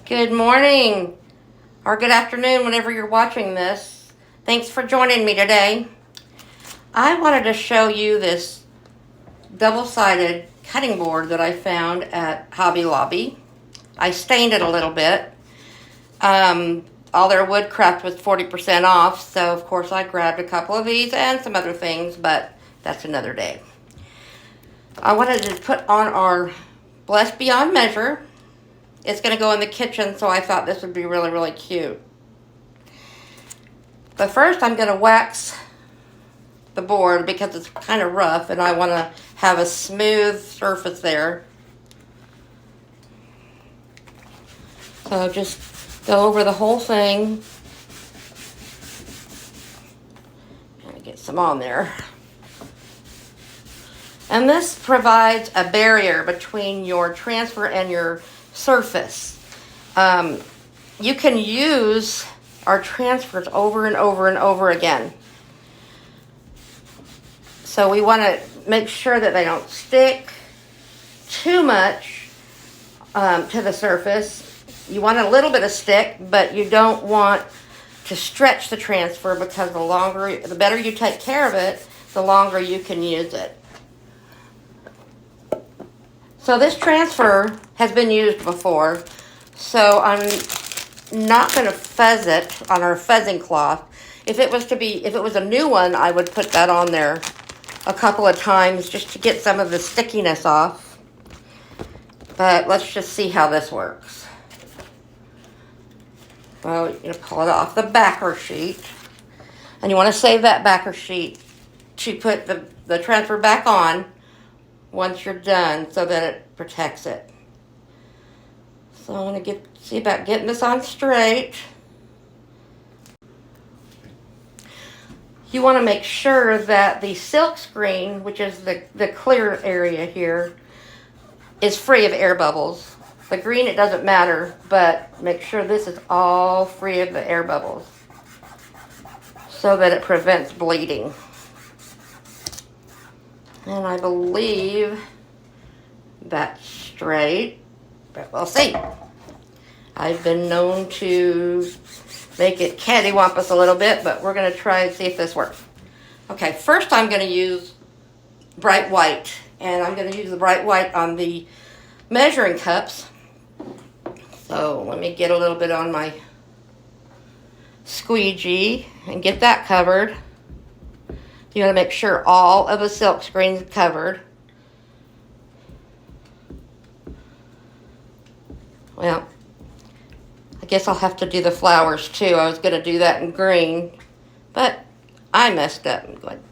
Good morning or good afternoon whenever you're watching this. Thanks for joining me today. I wanted to show you this double-sided cutting board that I found at Hobby Lobby. I stained it a little bit. All their woodcraft was 40% off, so of course I grabbed a couple of these and some other things, but that's another day. I wanted to put on our Blessed Beyond Measure. It's going to go in the kitchen, so I thought this would be really, really cute. But first, I'm going to wax the board because it's kind of rough, and I want to have a smooth surface there. So just go over the whole thing. Get some on there. And this provides a barrier between your transfer and your surface. You can use our transfers over and over and over again. So we want to make sure that they don't stick too much to the surface. You want a little bit of stick, but you don't want to stretch the transfer because the better you take care of it, the longer you can use it. So this transfer has been used before, so I'm not going to fuzz it on our fuzzing cloth. If it was a new one, I would put that on there a couple of times just to get some of the stickiness off. But let's just see how this works. Well, you're going to pull it off the backer sheet, and you want to save that backer sheet to put the transfer back on once you're done so that it protects it. So I'm going to see about getting this on straight. You want to make sure that the silk screen, which is the clear area here, is free of air bubbles. The green, it doesn't matter, but make sure this is all free of the air bubbles so that it prevents bleeding. And I believe that's straight, but we'll see. I've been known to make it cattywampus a little bit, but we're going to try and see if this works. Okay, first I'm going to use bright white, and I'm going to use the bright white on the measuring cups. So let me get a little bit on my squeegee and get that covered. You got to make sure all of the silk screen is covered. Well, I guess I'll have to do the flowers too. I was going to do that in green, but I messed up and went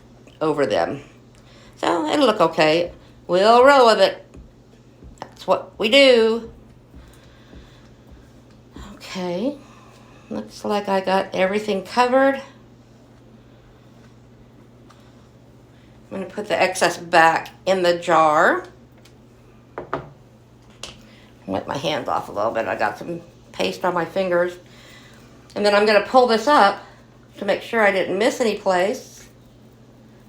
over them. So it'll look okay. We'll roll with it. That's what we do. Okay, looks like I got everything covered. I'm going to put the excess back in the jar. Wipe my hands off a little bit. I got some paste on my fingers. And then I'm going to pull this up to make sure I didn't miss any place.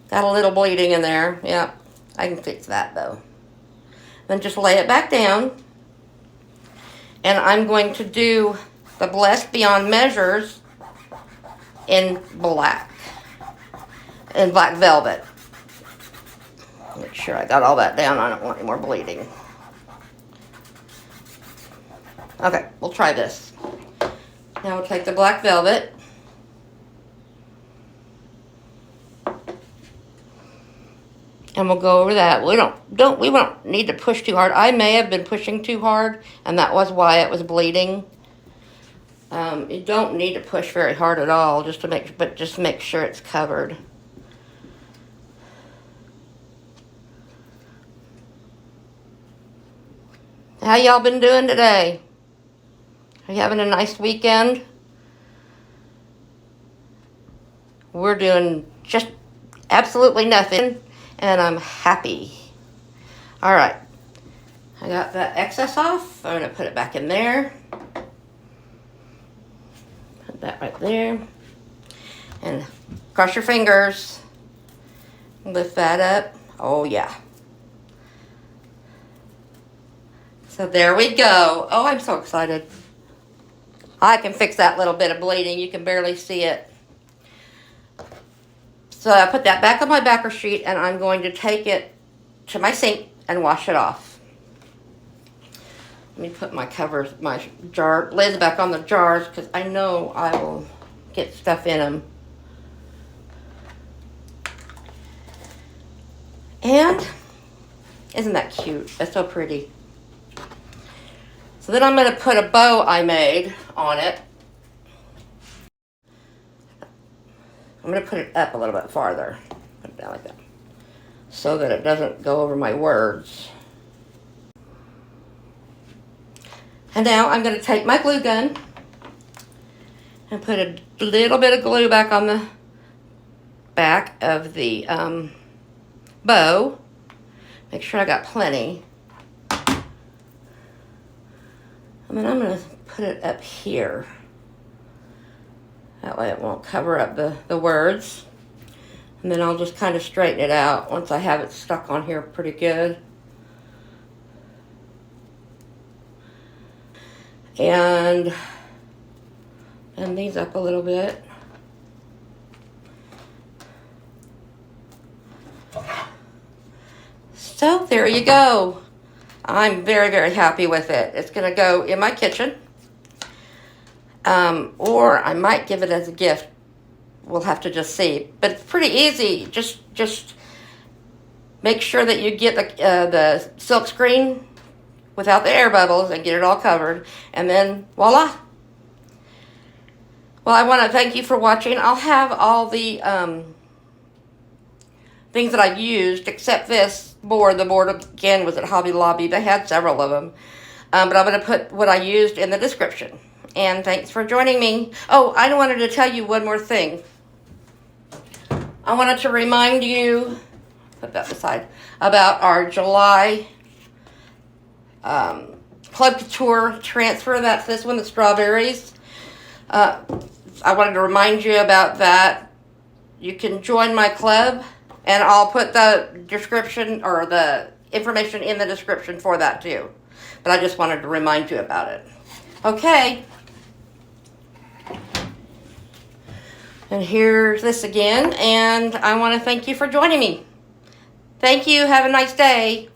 Got a little bleeding in there. Yep, I can fix that though. Then just lay it back down. And I'm going to do the Blessed Beyond Measures in black. In black velvet. Make sure I got all that down. I don't want any more bleeding. Okay, we'll try this. Now we'll take the black velvet. And we'll go over that. We won't need to push too hard. I may have been pushing too hard, and that was why it was bleeding. You don't need to push very hard at all, just make sure it's covered. How y'all been doing today? Are you having a nice weekend? We're doing just absolutely nothing, and I'm happy. All right, I got that excess off. I'm going to put it back in there. Put that right there. And cross your fingers. Lift that up. Oh, yeah. So there we go. Oh, I'm so excited. I can fix that little bit of bleeding. You can barely see it. So I put that back on my backer sheet, and I'm going to take it to my sink and wash it off. Let me put my covers, my jar lids back on the jars, because I know I will get stuff in them. And isn't that cute? That's so pretty. So then I'm going to put a bow I made on it. I'm going to put it up a little bit farther. Put it down like that, so that it doesn't go over my words. And now I'm going to take my glue gun and put a little bit of glue back on the back of the bow. Make sure I got plenty. And then I'm going to put it up here. That way it won't cover up the words. And then I'll just kind of straighten it out once I have it stuck on here pretty good. And bend these up a little bit. So there you go. I'm very, very happy with it. It's going to go in my kitchen. Or I might give it as a gift. We'll have to just see. But it's pretty easy. Just make sure that you get the silk screen without the air bubbles and get it all covered. And then voila. Well, I want to thank you for watching. I'll have all the things that I've used, except this board. The board, again, was at Hobby Lobby. They had several of them. But I'm going to put what I used in the description. And thanks for joining me. Oh, I wanted to tell you one more thing. I wanted to remind you, put that aside, about our July Chalk Couture transfer. That's this one, the strawberries. I wanted to remind you about that. You can join my club, and I'll put the description or the information in the description for that too. But I just wanted to remind you about it. Okay. And here's this again, and I want to thank you for joining me. Thank you. Have a nice day.